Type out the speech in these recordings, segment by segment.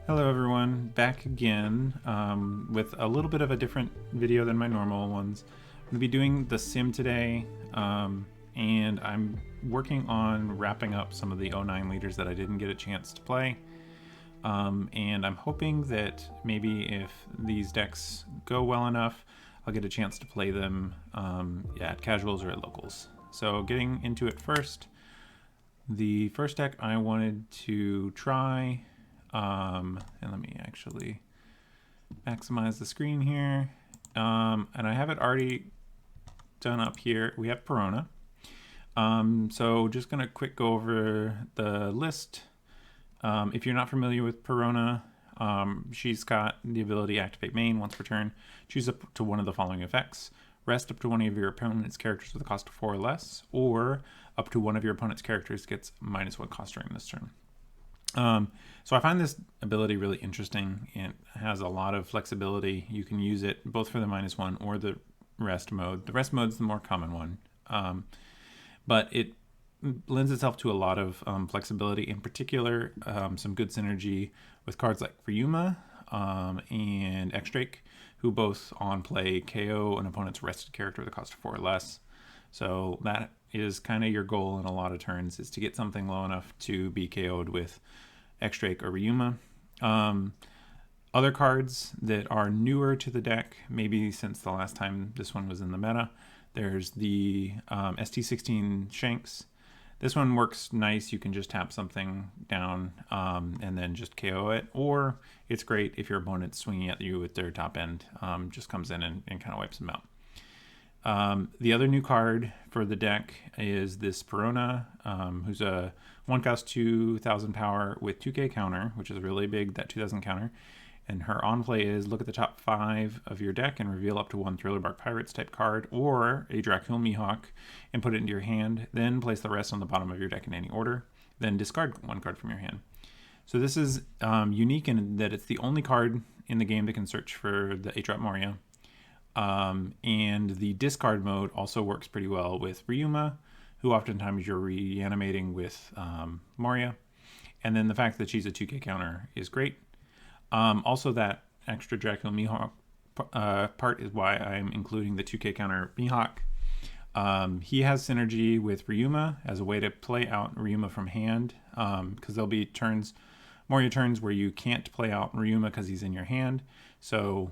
Hello everyone, back again with a little bit of a different video than my normal ones. I'm going to be doing the sim today, and I'm working on wrapping up some of the 09 leaders that I didn't get a chance to play. And I'm hoping that maybe if these decks go well enough, I'll get a chance to play them at casuals or at locals. So getting into it first, the first deck I wanted to try, and let me actually maximize the screen here. And I have it already done up here. We have Perona. So just gonna quick go over the list. If you're not familiar with Perona, she's got the ability activate main once per turn. Choose up to one of the following effects. Rest up to one of your opponent's characters with a cost of 4 or less, or up to one of your opponent's characters gets -1 cost during this turn. So I find this ability really interesting. It has a lot of flexibility. You can use it both for the -1 or the rest mode. The rest mode is the more common one, but it lends itself to a lot of flexibility. In particular, some good synergy with cards like Ryuma and X-Drake, who both on play KO an opponent's rested character with a cost of 4 or less. So that is kind of your goal in a lot of turns, is to get something low enough to be KO'd with X-Drake or Ryuma. Other cards that are newer to the deck, maybe since the last time this one was in the meta, there's the ST16 Shanks. This one works nice. You can just tap something down and then just KO it, or it's great if your opponent's swinging at you with their top end, just comes in and kind of wipes them out. The other new card for the deck is this Perona, who's a 1 cost 2,000 power with 2k counter, which is really big, that 2,000 counter. And her on play is look at the top 5 of your deck and reveal up to 1 Thriller-Bark Pirates type card or a Dracula Mihawk and put it into your hand. Then place the rest on the bottom of your deck in any order. Then discard 1 card from your hand. So this is unique in that it's the only card in the game that can search for the 8-drop Moria. And the discard mode also works pretty well with Ryuma, who oftentimes you're reanimating with Moria. And then the fact that she's a 2k counter is great. Also, that extra Dracula Mihawk part is why I'm including the 2k counter Mihawk. He has synergy with Ryuma as a way to play out Ryuma from hand, because there'll be turns, Moria turns, where you can't play out Ryuma because he's in your hand. So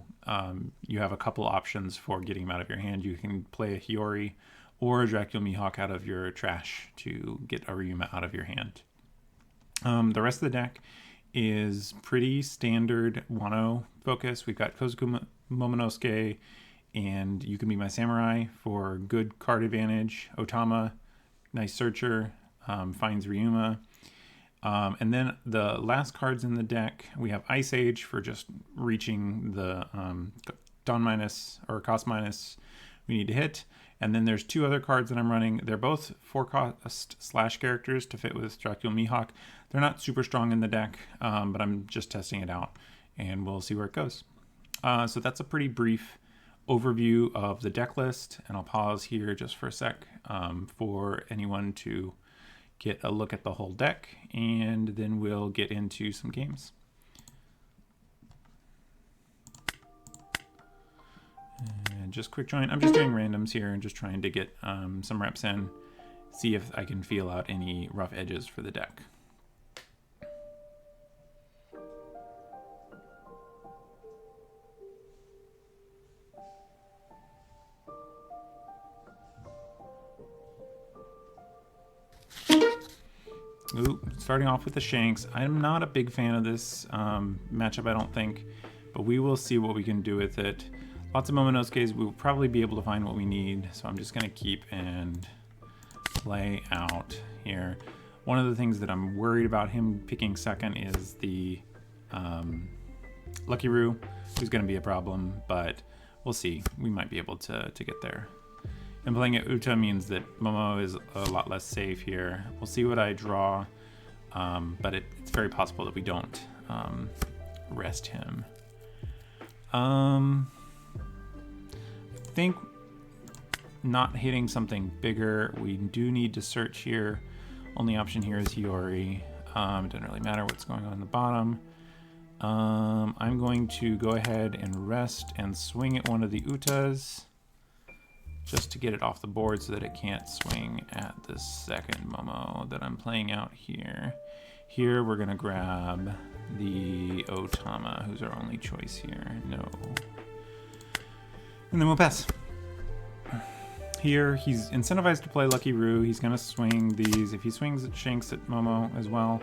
you have a couple options for getting him out of your hand. You can play a Hiyori or a Dracula Mihawk out of your trash to get a Ryuma out of your hand. The rest of the deck is pretty standard Wano focus. We've got Kozuku Momonosuke and You Can Be My Samurai for good card advantage. Otama, nice searcher, finds Ryuma. And then the last cards in the deck, we have Ice Age for just reaching the Dawn minus or cost minus we need to hit. And then there's 2 other cards that I'm running. They're both 4 cost slash characters to fit with Dracula Mihawk. They're not super strong in the deck, but I'm just testing it out and we'll see where it goes. So that's a pretty brief overview of the deck list, and I'll pause here just for a sec for anyone to get a look at the whole deck, and then we'll get into some games. And just quick join. I'm just doing randoms here and just trying to get some reps in, see if I can feel out any rough edges for the deck. Ooh, starting off with the Shanks. I'm not a big fan of this matchup, I don't think, but we will see what we can do with it. Lots of Momonosuke's, we'll probably be able to find what we need, so I'm just going to keep and play out here. One of the things that I'm worried about him picking second is the Lucky Roo, who's going to be a problem, but we'll see. We might be able to get there. And playing at Uta means that Momo is a lot less safe here. We'll see what I draw, but it's very possible that we don't rest him. I think not hitting something bigger. We do need to search here. Only option here is Hiyori. It doesn't really matter what's going on in the bottom. I'm going to go ahead and rest and swing at one of the Utas just to get it off the board so that it can't swing at the second Momo that I'm playing out here. Here we're gonna grab the Otama, who's our only choice here. No. And then we'll pass. Here, he's incentivized to play Lucky Roo. He's gonna swing these. If he swings at Shanks at Momo as well,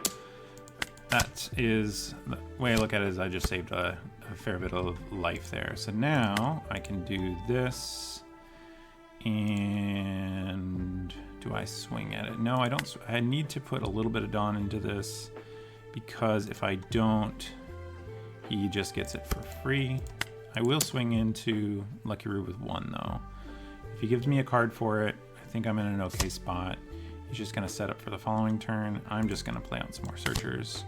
that is, the way I look at it is I just saved a fair bit of life there. So now I can do this, and do I swing at it? No, I don't. I need to put a little bit of Dawn into this, because if I don't, he just gets it for free. I will swing into Lucky Roo with 1 though. If he gives me a card for it, I think I'm in an okay spot. He's just gonna set up for the following turn. I'm just gonna play out some more searchers,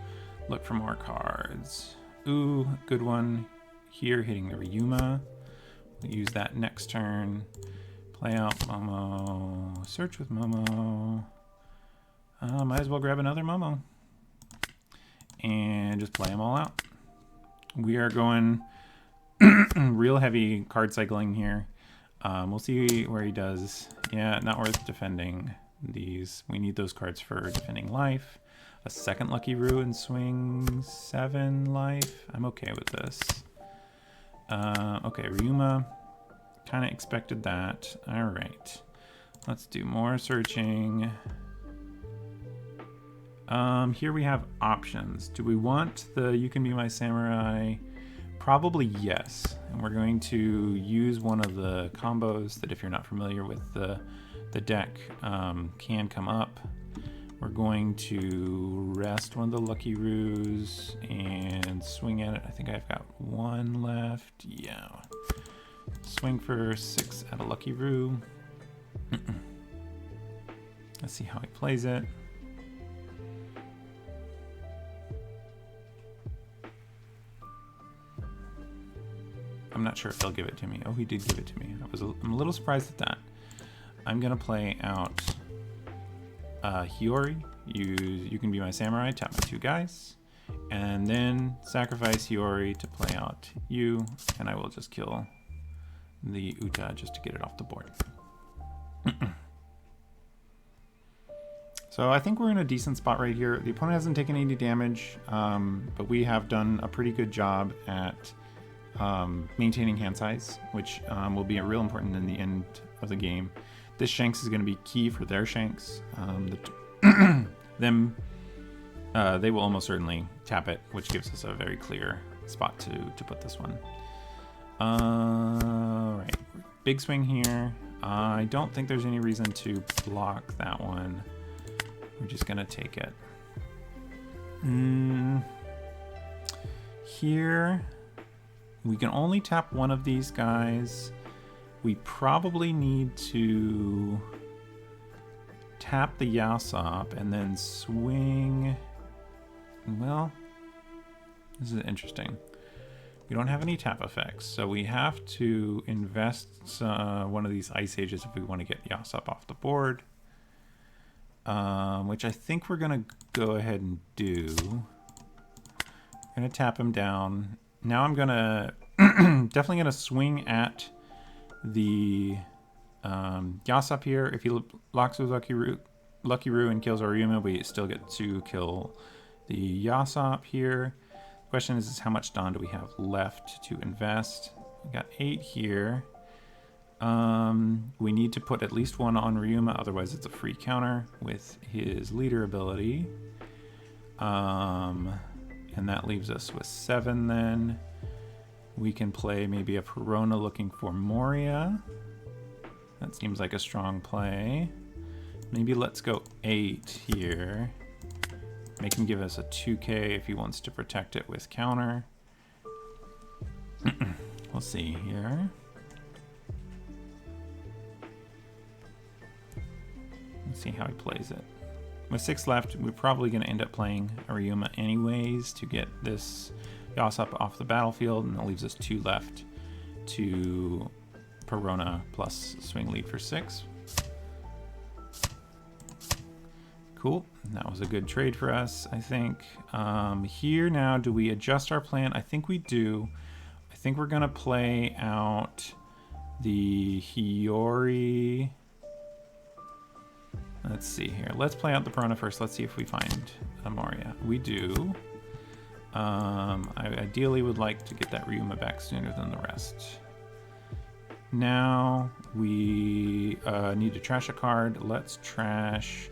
look for more cards. Ooh, good one here, hitting the Ryuma. We'll use that next turn. Play out Momo, search with Momo. Might as well grab another Momo and just play them all out. We are going real heavy card cycling here. We'll see where he does. Yeah, not worth defending these. We need those cards for defending life. A second Lucky Roo and swing 7 life. I'm okay with this. Okay, Ryuma. Kind of expected that. All right. Let's do more searching. Here we have options. Do we want the You Can Be My Samurai? Probably yes. And we're going to use one of the combos that, if you're not familiar with the deck, can come up. We're going to rest one of the Lucky Roos and swing at it. I think I've got 1 left. Yeah. Swing for 6 at a Lucky Roo. Let's see how he plays it. I'm not sure if he'll give it to me. Oh, he did give it to me. I'm a little surprised at that. I'm gonna play out Hiyori. Use You Can Be My Samurai, tap my 2 guys, and then sacrifice Hiyori to play out you, and I will just kill the Uta just to get it off the board. So I think we're in a decent spot right here. The opponent hasn't taken any damage, but we have done a pretty good job at maintaining hand size, which will be real important in the end of the game. This Shanks is going to be key for their Shanks. They will almost certainly tap it, which gives us a very clear spot to put this one. Right, big swing here. I don't think there's any reason to block that one. We're just gonna take it. Here, we can only tap one of these guys. We probably need to tap the Yasop and then swing. Well, this is interesting. We don't have any tap effects, so we have to invest one of these Ice Ages if we want to get Yasop off the board. Which I think we're gonna go ahead and do. I'm gonna tap him down. Now I'm gonna definitely gonna swing at the Yasop here. If he locks with Lucky Roo and kills Aryuma, we still get to kill the Yasop here. The question is how much Dawn do we have left to invest? We got 8 here. We need to put at least 1 on Ryuma, otherwise it's a free counter with his leader ability. And that leaves us with 7 then. We can play maybe a Perona looking for Moria. That seems like a strong play. Maybe let's go 8 here. Make him give us a 2k if he wants to protect it with counter. We'll see here. Let's see how he plays it. With 6 left, we're probably going to end up playing Aryuma anyways to get this Yasop off the battlefield, and that leaves us 2 left to Perona plus swing lead for 6. Cool. That was a good trade for us, I think. Here now, do we adjust our plan? I think we do. I think we're going to play out the Hiyori. Let's see here. Let's play out the Perona first. Let's see if we find a Moria. We do. I ideally would like to get that Ryuma back sooner than the rest. Now we need to trash a card. Let's trash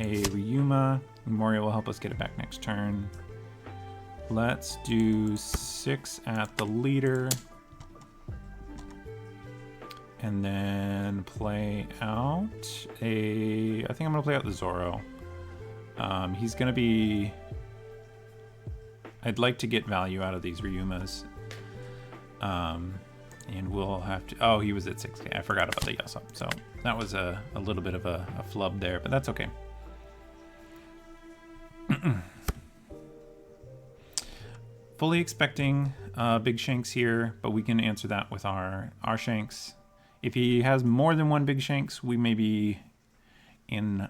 a Ryuma. Moria will help us get it back next turn. Let's do 6 at the leader. And then play out a... I think I'm going to play out the Zoro. He's going to be... I'd like to get value out of these Ryumas. And we'll have to... Oh, he was at 6k. I forgot about the Yasup. So that was a little bit of a flub there, but that's okay. Fully expecting big shanks here, but we can answer that with our shanks. If he has more than one big shanks, we may be in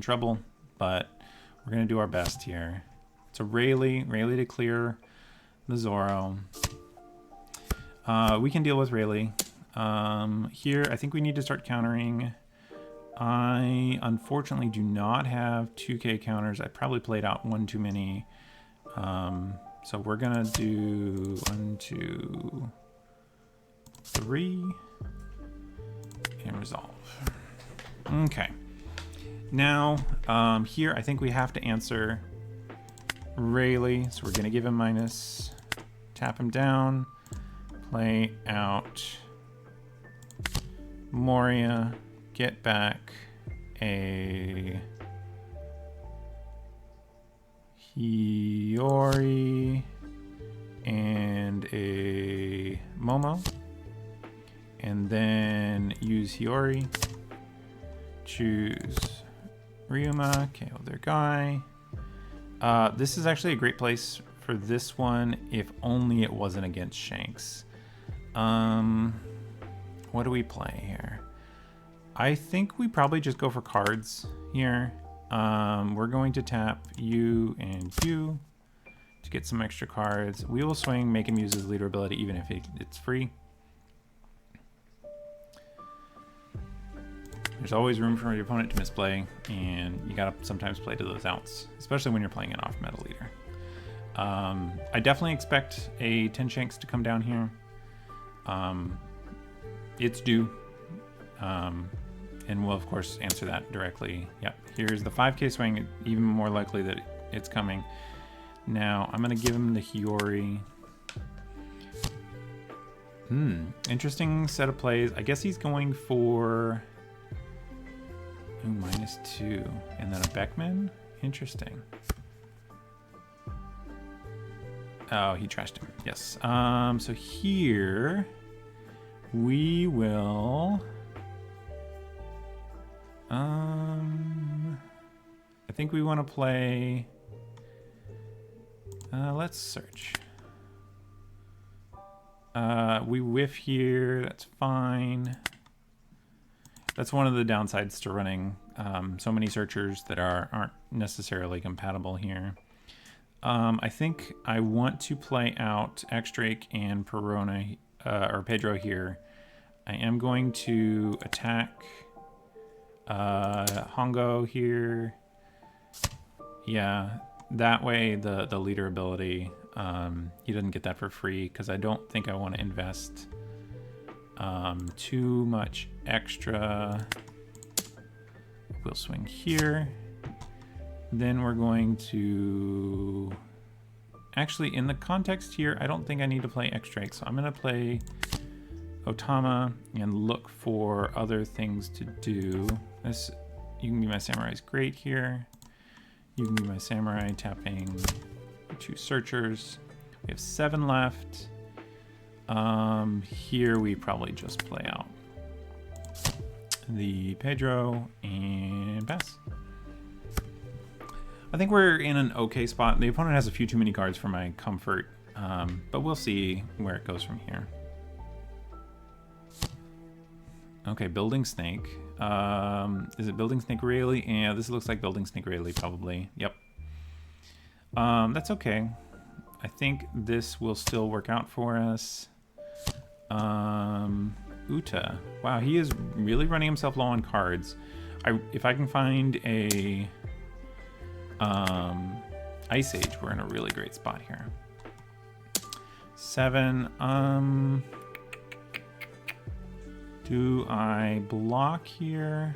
trouble, but we're going to do our best here. It's a Rayleigh to clear the Zoro. We can deal with Rayleigh. Here, I think we need to start countering. I unfortunately do not have 2k counters. I probably played out one too many. So we're going to do 1, 2, 3. And resolve. Okay. Now, here I think we have to answer Rayleigh. So we're going to give him minus, tap him down, play out Moria, get back a Hiyori and a Momo. And then use Hiyori, choose Ryuma, KO their guy. This is actually a great place for this one, if only it wasn't against Shanks. What do we play here? I think we probably just go for cards here. We're going to tap you and you to get some extra cards. We will swing, make him use his leader ability, even if it's free. There's always room for your opponent to misplay, and you gotta sometimes play to those outs, especially when you're playing an off-meta leader. I definitely expect a 10 Shanks to come down here. It's due, and we'll of course answer that directly. Yep, here's the 5k swing, even more likely that it's coming. Now, I'm gonna give him the Hiyori. Interesting set of plays. I guess he's going for... -2, and then a Beckman? Interesting. Oh, he trashed him. Yes. So here we will... I think we want to play... let's search. We whiff here. That's fine. That's one of the downsides to running so many searchers that aren't necessarily compatible here. I think I want to play out X-Drake and Perona, or Pedro here. I am going to attack Hongo here. Yeah, that way the leader ability, he doesn't get that for free, because I don't think I want to invest too much extra. We'll swing here. Then we're going to... Actually, in the context here, I don't think I need to play X-Drake, so I'm going to play Otama and look for other things to do. This, you can be my Samurai's great here. You can be my Samurai tapping 2 searchers. We have 7 left. Here we probably just play out the Pedro and pass. I think we're in an okay spot. The opponent has a few too many cards for my comfort, but we'll see where it goes from here. Okay, building snake. Is it building snake Rayleigh? Yeah, this looks like building snake Rayleigh probably. Yep. That's okay. I think this will still work out for us. Uta. Wow, he is really running himself low on cards. If I can find a Ice Age, we're in a really great spot here. 7. Do I block here?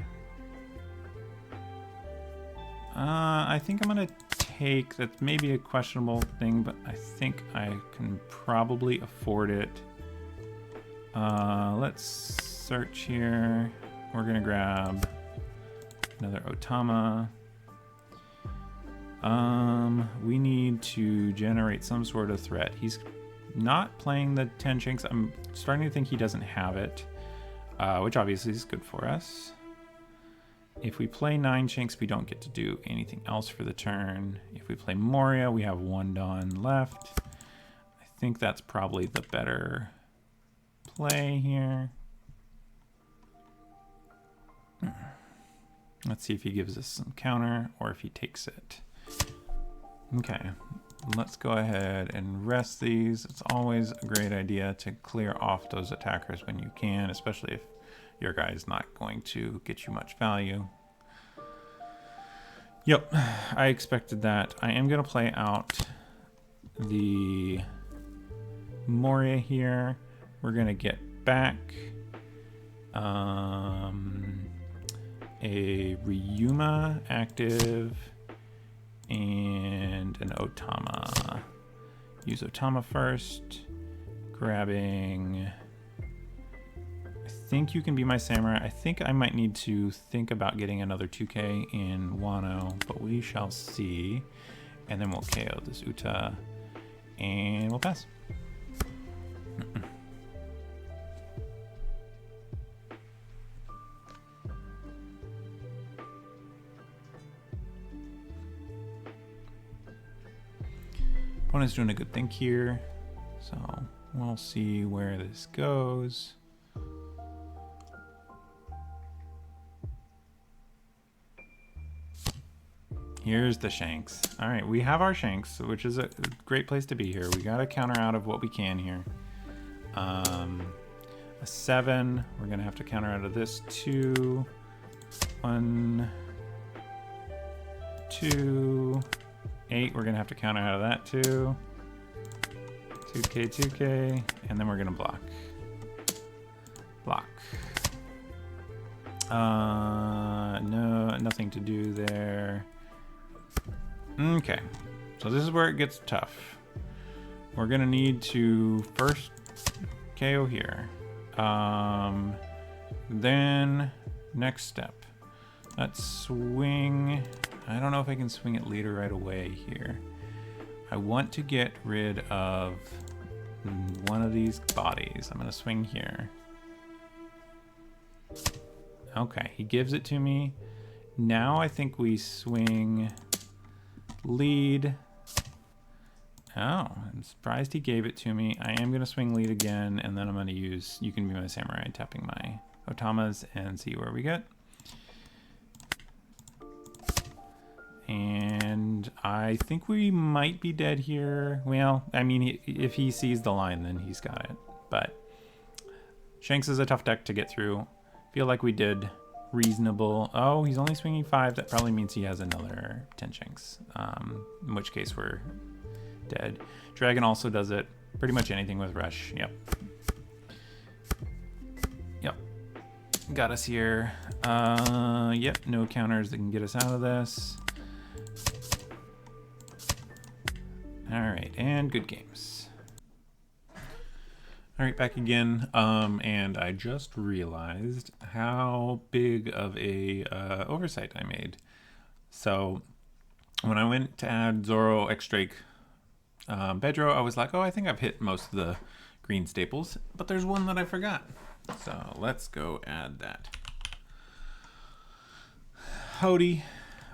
I think I'm gonna take, that's maybe a questionable thing, but I think I can probably afford it. Let's search here. We're gonna grab another Otama. We need to generate some sort of threat. He's not playing the 10 Shanks. I'm starting to think he doesn't have it, which obviously is good for us. If we play 9 Shanks, we don't get to do anything else for the turn. If we play Moria, we have 1 Dawn left. I think that's probably the better play here. Let's see if he gives us some counter or if he takes it. Okay, let's go ahead and rest these. It's always a great idea to clear off those attackers when you can, especially if your guy is not going to get you much value. Yep, I expected that. I am going to play out the Moria here. We're going to get back a Ryuma active and an Otama. Use Otama first, grabbing, I think you can be my samurai. I think I might need to think about getting another 2k in Wano, but we shall see. And then we'll KO this Uta and we'll pass. Opponent's doing a good think here, so we'll see where this goes. Here's the Shanks. All right, we have our Shanks, which is a great place to be here. We got to counter out of what we can here. A 7, we're gonna have to counter out of this. 2, 1, 2, 8, we're gonna have to counter out of that too. 2k, 2k, and then we're gonna block. Block. No, nothing to do there. Okay, so this is where it gets tough. We're gonna need to first KO here. Then next step. Let's swing. I don't know if I can swing at leader right away here. I want to get rid of one of these bodies. I'm gonna swing here. Okay, he gives it to me. Now I think we swing lead. Oh, I'm surprised he gave it to me. I am gonna swing lead again, and then I'm gonna use You Can Be My Samurai, tapping my Otamas and see where we get. And I think we might be dead here. Well, I mean, if he sees the line, then he's got it. But Shanks is a tough deck to get through. Feel like we did reasonable. Oh, he's only swinging 5. That probably means he has another 10 Shanks. In which case we're dead. Dragon also does it. Pretty much anything with Rush. Yep. Yep. Got us here. Yep, no counters that can get us out of this. All right, and good games. All right, back again, and I just realized how big of a oversight I made. So when I went to add Zoro, X-Drake, Bedro, I was like, oh, I think I've hit most of the green staples, but there's one that I forgot. So let's go add that. Howdy,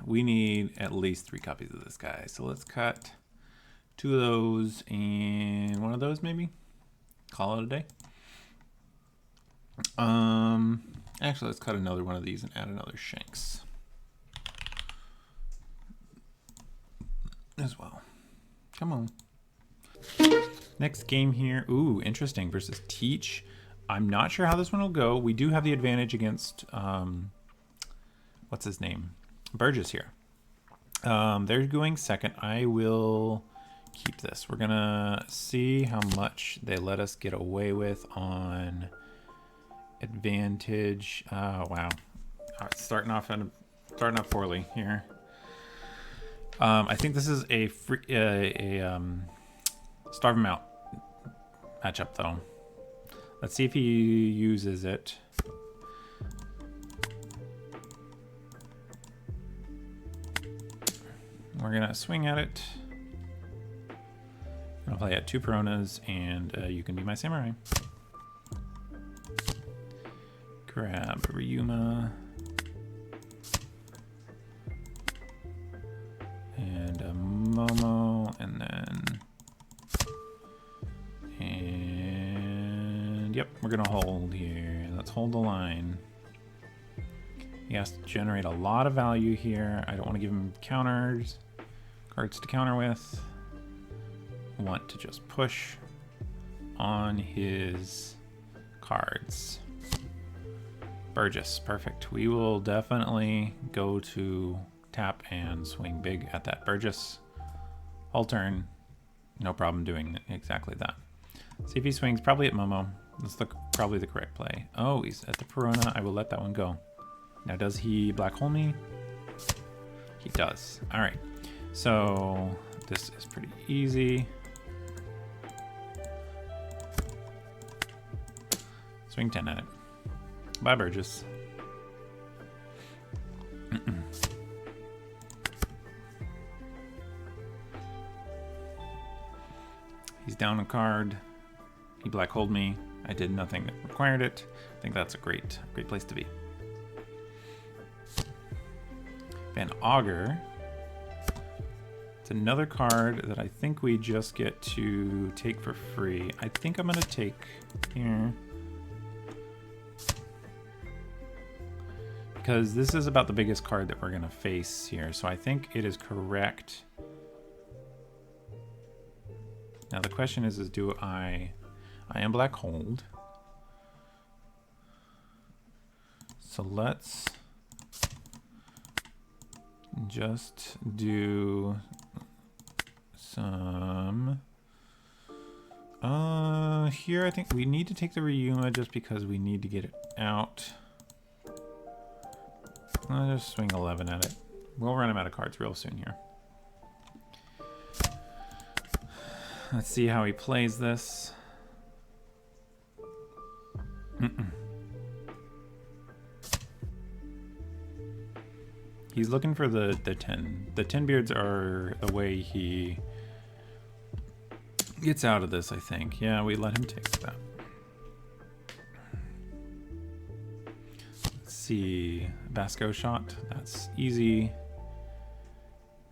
we need at least 3 copies of this guy. So let's cut 2 of those and 1 of those maybe. Call it a day. Actually, let's cut another one of these and add another shanks as well. Come on. Next game here. Ooh, interesting. Versus Teach. I'm not sure how this one will go. We do have the advantage against, what's his name? Burgess here. They're going second. I will keep this. We're gonna see how much they let us get away with on advantage. Wow. Starting off poorly here. I think this is a starve him out matchup though. Let's see if he uses it. We're gonna swing at it. I'll play at 2 Peronas, and you can be my samurai. Grab Ryuma. And a Momo, and then... And... Yep, we're gonna hold here. Let's hold the line. He has to generate a lot of value here. I don't want to give him counters. Cards to counter with. Want to just push on his cards. Burgess, perfect. We will definitely go to tap and swing big at that Burgess. All turn, no problem doing exactly that. See if he swings, probably at Momo. That's probably the correct play. Oh, he's at the Perona. I will let that one go. Now, does he black hole me? He does. All right. So this is pretty easy. Swing 10 at it. Bye, Burgess. He's down a card. He black holed me. I did nothing that required it. I think that's a great place to be. Van Augur. It's another card that I think we just get to take for free. I think I'm gonna take here. Because this is about the biggest card that we're gonna face here. So I think it is correct. Now the question is do I am black hold. So let's just do some here. I think we need to take the Ryuma just because we need to get it out. I'll just swing 11 at it. We'll run him out of cards real soon here. Let's see how he plays this. He's looking for the 10. The 10 beards are the way he gets out of this, I think. Yeah, we let him take that. Let's see. Basco shot. That's easy.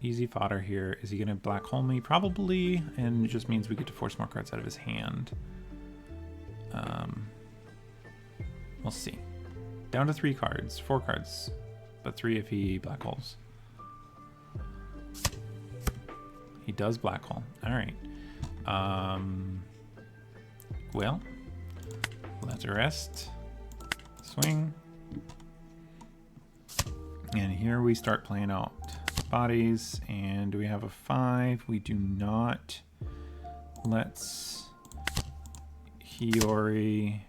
Easy fodder here. Is he going to black hole me? Probably. And it just means we get to force more cards out of his hand. We'll see. Down to 3 cards. 4 cards. But 3 if he black holes. He does black hole. Alright. Well, let's rest. Swing. And here we start playing out bodies. And do we have a 5? We do not. Let's Hiyori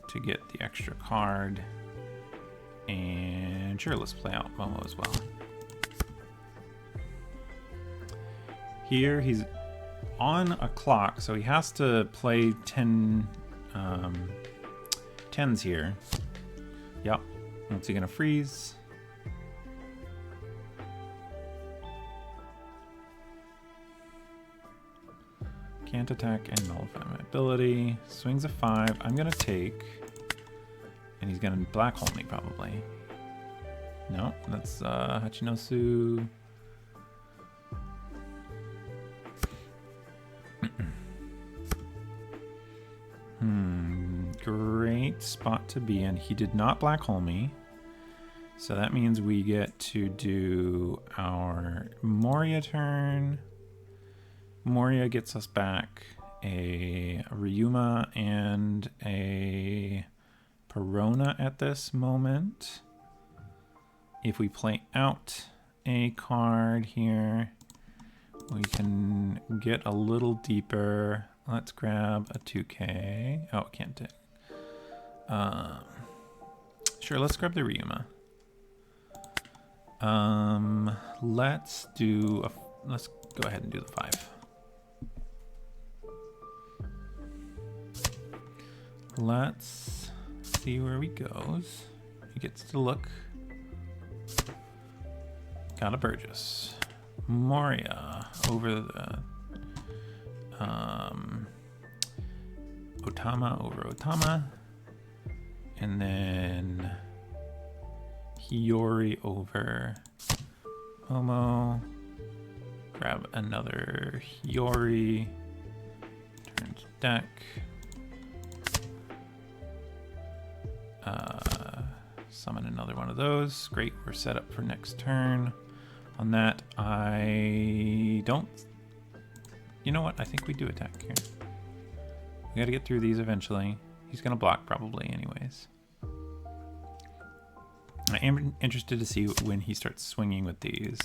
to get the extra card. And sure, let's play out Momo as well. Here he's on a clock, so he has to play 10 10s here. Yep. What's he gonna freeze? Can't attack and nullify my ability. Swings a 5. I'm gonna take. And he's gonna black hole me probably. No, that's Hachinosu. great spot to be in. He did not black hole me. So that means we get to do our Moria turn. Moria gets us back a Ryuma and a Perona at this moment. If we play out a card here, we can get a little deeper. Let's grab a 2K. Oh, can't do. Sure, let's grab the Ryuma. Let's go ahead and do the 5. Let's see where he goes. He gets to look. Got a Burgess. Moria over the Otama over Otama. And then Hiyori over Momo. Grab another Hiyori. Turn to deck. Summon another one of those. Great, we're set up for next turn. On that, I don't... You know what? I think we do attack here. We gotta get through these eventually. He's gonna block probably anyways. I am interested to see when he starts swinging with these.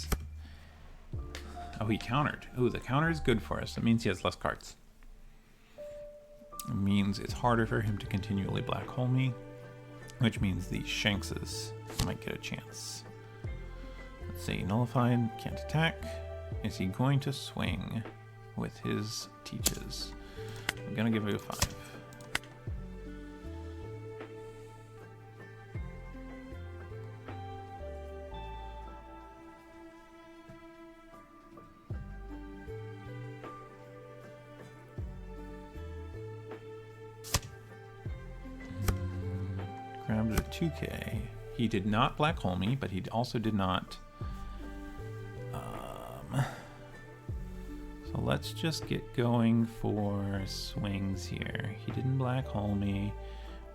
Oh, he countered. Oh, the counter is good for us. It means he has less cards. It means it's harder for him to continually black hole me, which means the Shankses might get a chance. Let's see, nullified, can't attack. Is he going to swing with his teaches? I'm gonna give it a 5. Grabbed a 2K. He did not black hole me, but he also did not. So let's just get going for swings here. He didn't black hole me.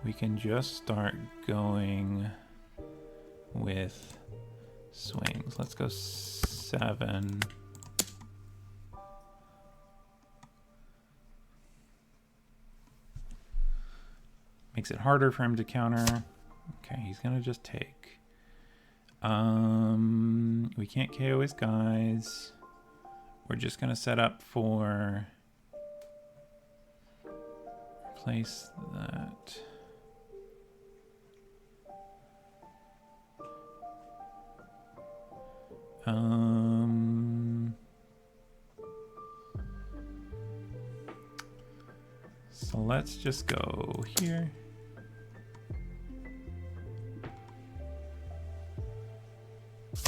We can just start going with swings. Let's go 7. Makes it harder for him to counter. Okay, he's gonna just take. We can't KO his guys. We're just gonna set up for replace that. So let's just go here.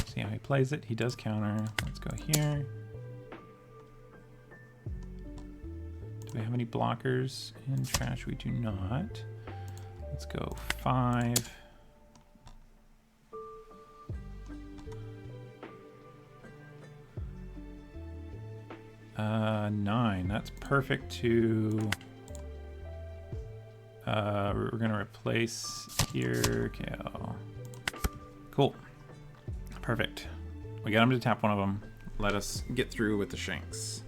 See how he plays it. He does counter. Let's go here. Do we have any blockers in trash? We do not. Let's go 5. Nine. That's perfect to... we're gonna replace here. KO. Cool. Perfect. We got him to tap one of them. Let us get through with the Shanks.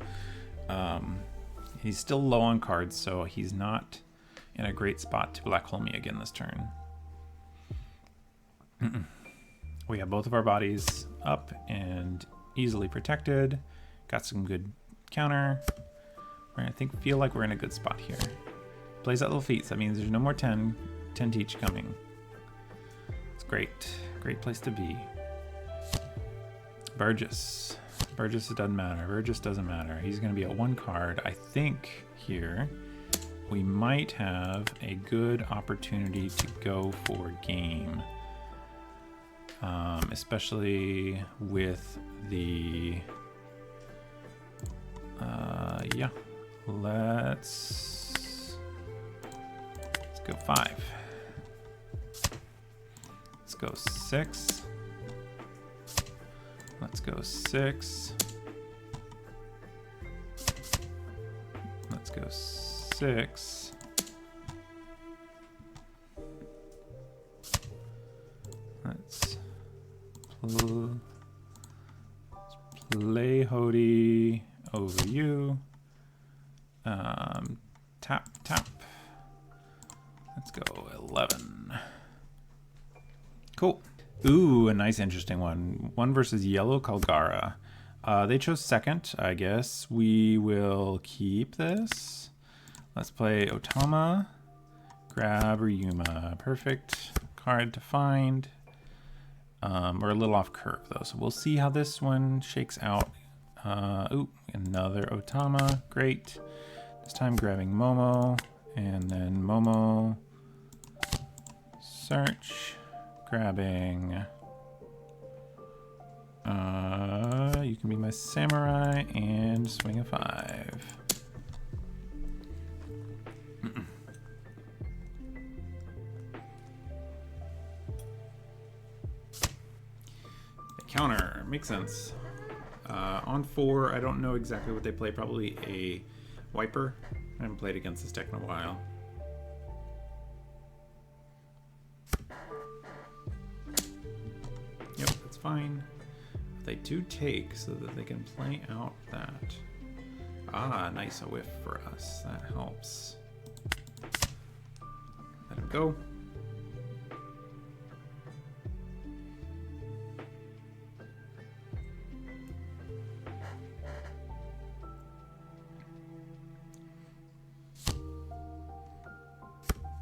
He's still low on cards, so he's not in a great spot to black hole me again this turn. We have both of our bodies up and easily protected. Got some good counter. I feel like we're in a good spot here. Plays that little feats. That means there's no more 10 teach coming. It's great. Great place to be. Burgess. Burgess, it doesn't matter. Burgess doesn't matter. He's going to be a 1 card. I think here we might have a good opportunity to go for game. Especially with the... yeah. Let's go 5. Let's go 6. Let's go 6. Let's go 6. play Hody over you. Tap, tap. Let's go 11. Cool. Ooh, a nice interesting one. One versus Yellow Kalgara. They chose second, I guess. We will keep this. Let's play Otama. Grab Ryuma. Perfect. Card to find. We're a little off curve though, so we'll see how this one shakes out. Ooh, another Otama. Great. This time grabbing Momo. And then Momo. Search. Grabbing. You can be my samurai and swing a 5. Counter makes sense. On 4, I don't know exactly what they play. Probably a wiper. I haven't played against this deck in a while. Yep, that's fine. They do take so that they can play out that. Ah, nice, a whiff for us. That helps. Let him go.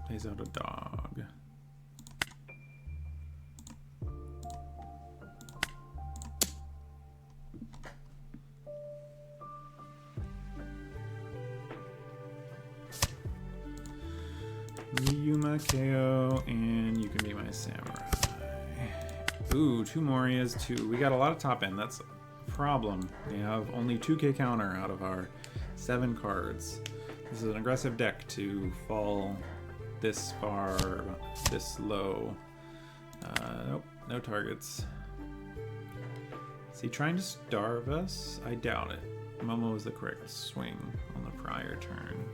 Plays out a dog. Ryuma KO, and you can be my samurai. Ooh, 2 Morias, 2. We got a lot of top end. That's a problem. We have only 2k counter out of our 7 cards. This is an aggressive deck to fall this far, this low. Nope, no targets. Is he trying to starve us? I doubt it. Momo was the correct swing on the prior turn.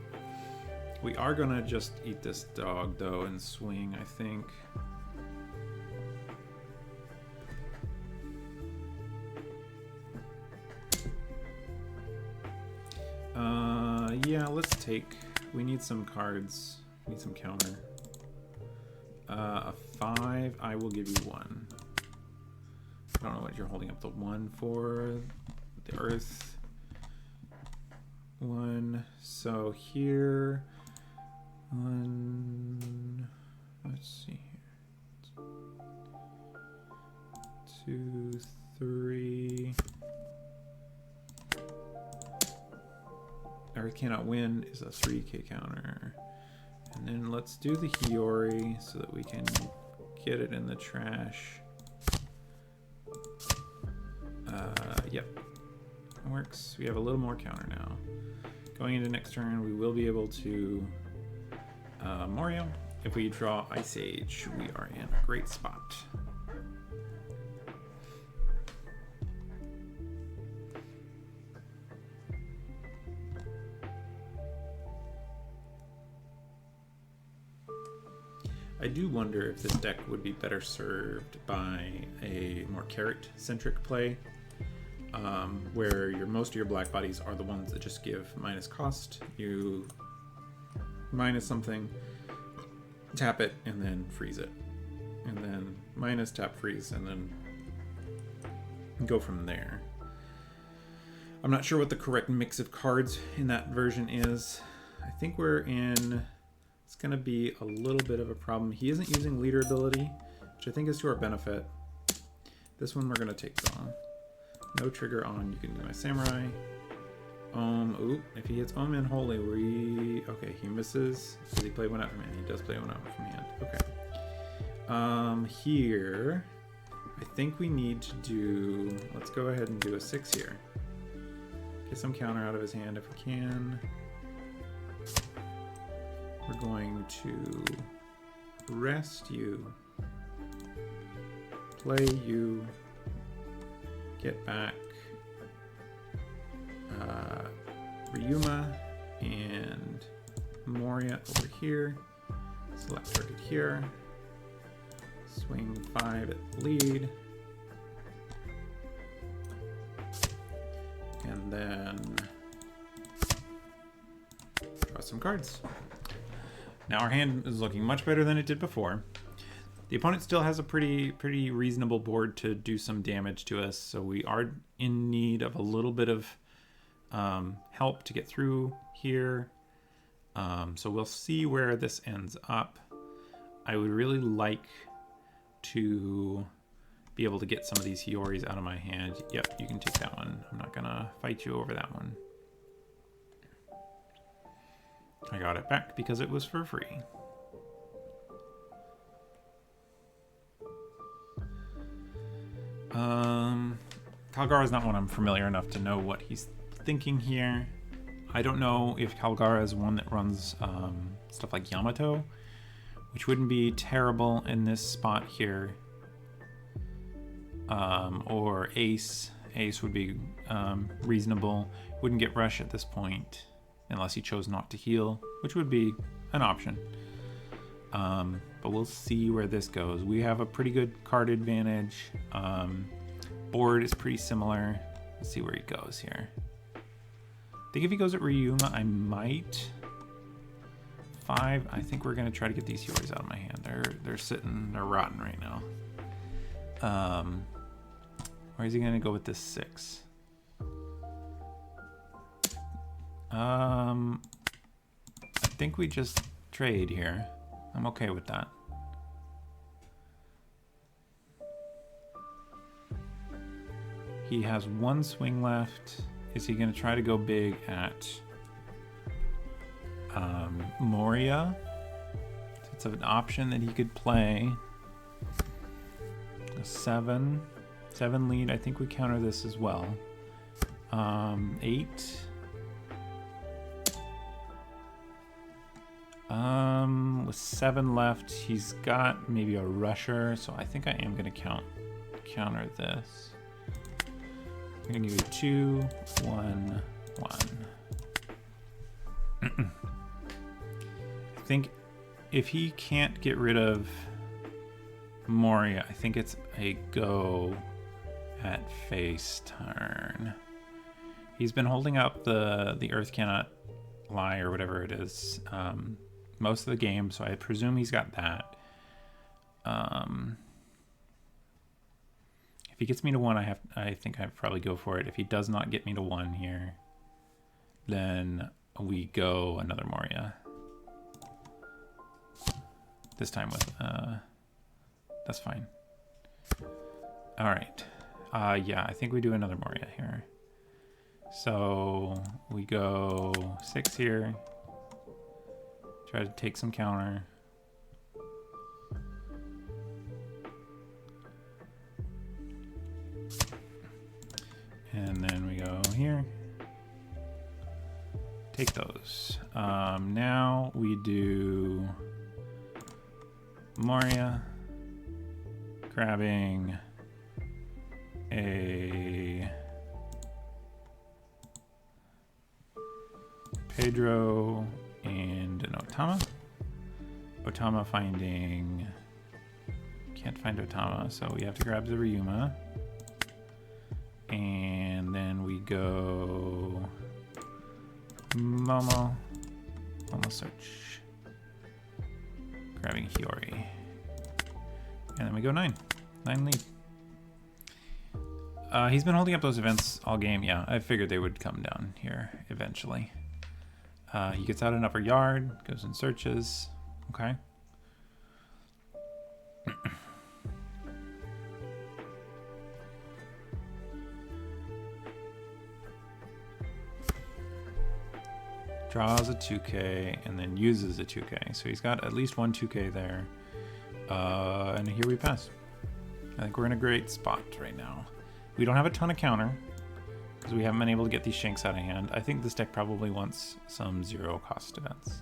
We are gonna just eat this dog though and swing, I think. Yeah, let's take. We need some cards. We need some counter. A 5, I will give you 1. I don't know what you're holding up the 1 for. The earth. 1. So here. 1. Let's see here. 2, 3. Earth cannot win is a 3k counter. And then let's do the Hiyori so that we can get it in the trash. Yep, it works. We have a little more counter now. Going into next turn, we will be able to Moria. If we draw Ice Age, we are in a great spot. I do wonder if this deck would be better served by a more carrot-centric play, where most of your black bodies are the ones that just give minus cost. You minus something, tap it, and then freeze it. And then minus, tap, freeze, and then go from there. I'm not sure what the correct mix of cards in that version is. I think we're in... It's going to be a little bit of a problem. He isn't using leader ability, which I think is to our benefit. This one we're going to take on. No trigger on. You can do my samurai. Ooh, if he hits and holy, okay, he misses. Does he play one out from hand? He does play one out from hand. Okay. Here, I think we need to do... Let's go ahead and do a 6 here. Get some counter out of his hand if we can. We're going to rest you, play you, get back Ryuma and Moria over here, select target here, swing 5 at lead, and then draw some cards. Now our hand is looking much better than it did before. The opponent still has a pretty reasonable board to do some damage to us, so we are in need of a little bit of help to get through here. So we'll see where this ends up. I would really like to be able to get some of these Hioris out of my hand. Yep, you can take that one. I'm not gonna fight you over that one. I got it back because it was for free. Calgara is not one I'm familiar enough to know what he's thinking here. I don't know if Calgara is one that runs stuff like Yamato, which wouldn't be terrible in this spot here. Or Ace. Ace would be reasonable. Wouldn't get Rush at this point unless he chose not to heal, which would be an option. But we'll see where this goes. We have a pretty good card advantage. Board is pretty similar. Let's see where he goes here. I think if he goes at Ryuma, I might. 5. I think we're gonna try to get these Hioris out of my hand. They're sitting, they're rotten right now. Where is he gonna go with this 6? I think we just trade here. I'm okay with that. He has one swing left. Is he going to try to go big at Moria? It's an option that he could play. A 7 lead. I think we counter this as well. 8. With 7 left, he's got maybe a rusher, so I think I am going to counter this. I'm going to give you 2, 1, 1. I think if he can't get rid of Moria, I think it's a go at face turn. He's been holding up the Earth Cannot Lie or whatever it is most of the game, so I presume he's got that. If he gets me to 1, I think I'd probably go for it. If he does not get me to 1 here, then we go another Moria. This time with that's fine. All right. Yeah, I think we do another Moria here. So we go 6 here. Try to take some counter. And then we go here. Take those. Now we do Moria, grabbing a Pedro and an Otama. Otama finding... Can't find Otama, so we have to grab the Ryuma. And then we go... Momo search. Grabbing Hiyori. And then we go 9. 9 lead. He's been holding up those events all game. Yeah, I figured they would come down here eventually. He gets out an upper yard, goes and searches. Okay. Draws a 2K and then uses a 2K. So he's got at least one 2K there. And here we pass. I think we're in a great spot right now. We don't have a ton of counter because we haven't been able to get these shanks out of hand. I think this deck probably wants some 0 cost events.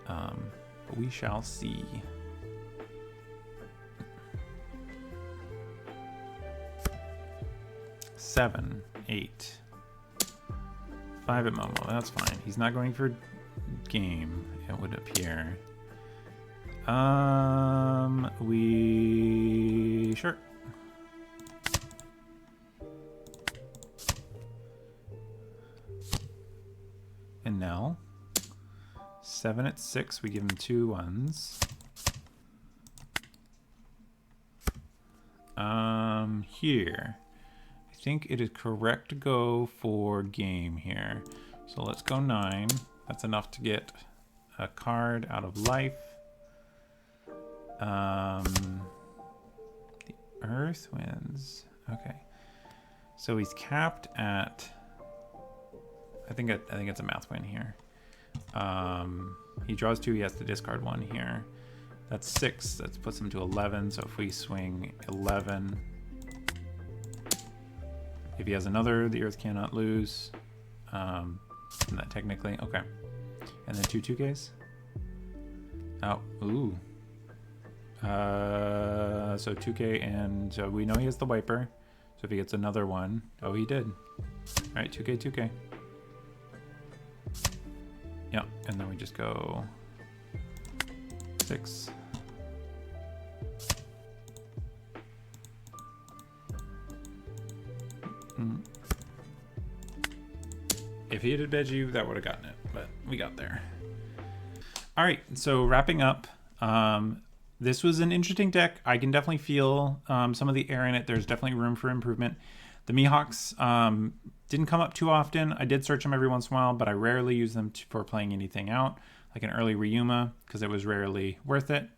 But we shall see. Seven, 8. 5 at Momo, that's fine. He's not going for game, it would appear. Sure. Nell. 7 at 6, we give him 2 ones. Here. I think it is correct to go for game here. So let's go 9. That's enough to get a card out of life. The Earth wins. Okay. So he's capped at, I think it's a math win here. He draws 2, he has to discard 1 here. That's 6, that puts him to 11, so if we swing 11, if he has another, the Earth cannot lose. And that technically, okay. And then 2 2Ks? Oh, ooh. So 2K, and so we know he has the wiper. So if he gets another one, oh, he did. All right, 2K, 2K. Yeah, and then we just go 6. If he had bed you, that would have gotten it, but we got there. All right, so wrapping up. This was an interesting deck. I can definitely feel some of the air in it. There's definitely room for improvement. The Mihawks didn't come up too often. I did search them every once in a while, but I rarely use them for playing anything out, like an early Ryuma, because it was rarely worth it.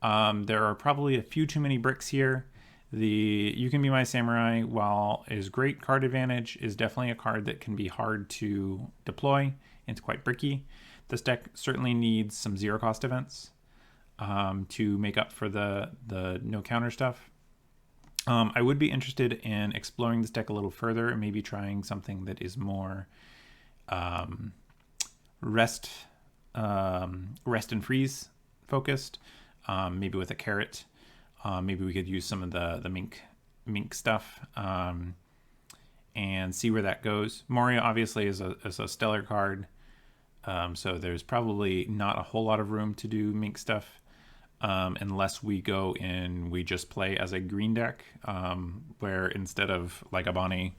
There are probably a few too many bricks here. The You Can Be My Samurai, while it is great card advantage, is definitely a card that can be hard to deploy. It's quite bricky. This deck certainly needs some zero cost events to make up for the no counter stuff. I would be interested in exploring this deck a little further and maybe trying something that is more rest and freeze focused, maybe with a carrot. Maybe we could use some of the mink stuff and see where that goes. Moria obviously is a stellar card, so there's probably not a whole lot of room to do mink stuff unless we go in, we just play as a green deck, where instead of like Abani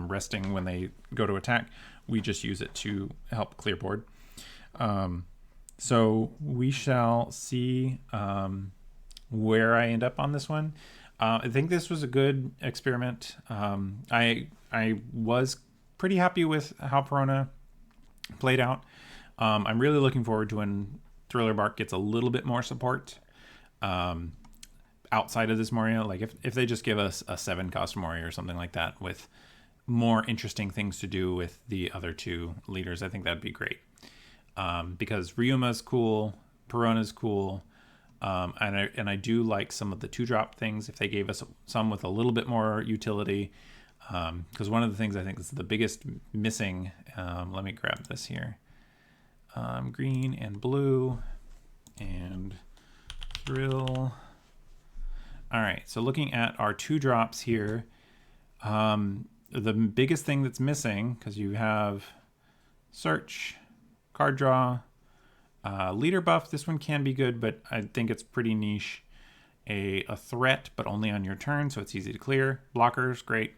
resting when they go to attack, we just use it to help clear board. So we shall see where I end up on this one. I think this was a good experiment. I was pretty happy with how Perona played out. I'm really looking forward to when Thriller Bark gets a little bit more support outside of this Moria. Like if they just give us a 7 cost Moria or something like that with more interesting things to do with the other 2 leaders, I think that'd be great. Because Ryuma's cool, Perona's cool, and I do like some of the 2-drop things if they gave us some with a little bit more utility. Because one of the things I think is the biggest missing, let me grab this here. Green and blue and thrill. All right, so looking at our 2-drops here, the biggest thing that's missing, because you have search, card draw, leader buff. This one can be good, but I think it's pretty niche. A threat, but only on your turn, so it's easy to clear. Blockers, great.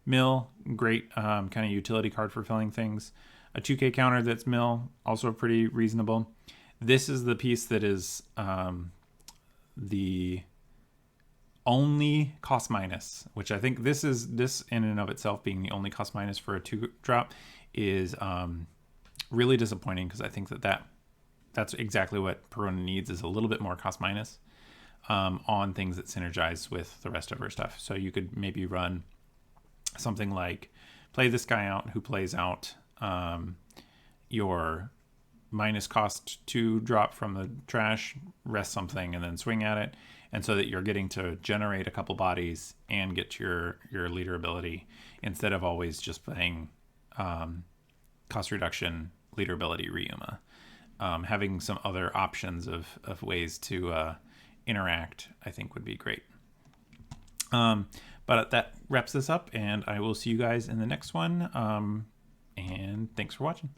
Mill, great kind of utility card for filling things. A 2K counter that's mill, also pretty reasonable. This is the piece that is the only cost minus, which I think this in and of itself being the only cost minus for a 2-drop is really disappointing, because I think that's exactly what Perona needs, is a little bit more cost minus on things that synergize with the rest of her stuff. So you could maybe run something like play this guy out who plays out your minus cost 2-drop from the trash, rest something, and then swing at it. And so that you're getting to generate a couple bodies and get your leader ability, instead of always just playing cost reduction leader ability Ryuma. Having some other options of ways to interact, I think would be great. But that wraps this up, and I will see you guys in the next one. And thanks for watching.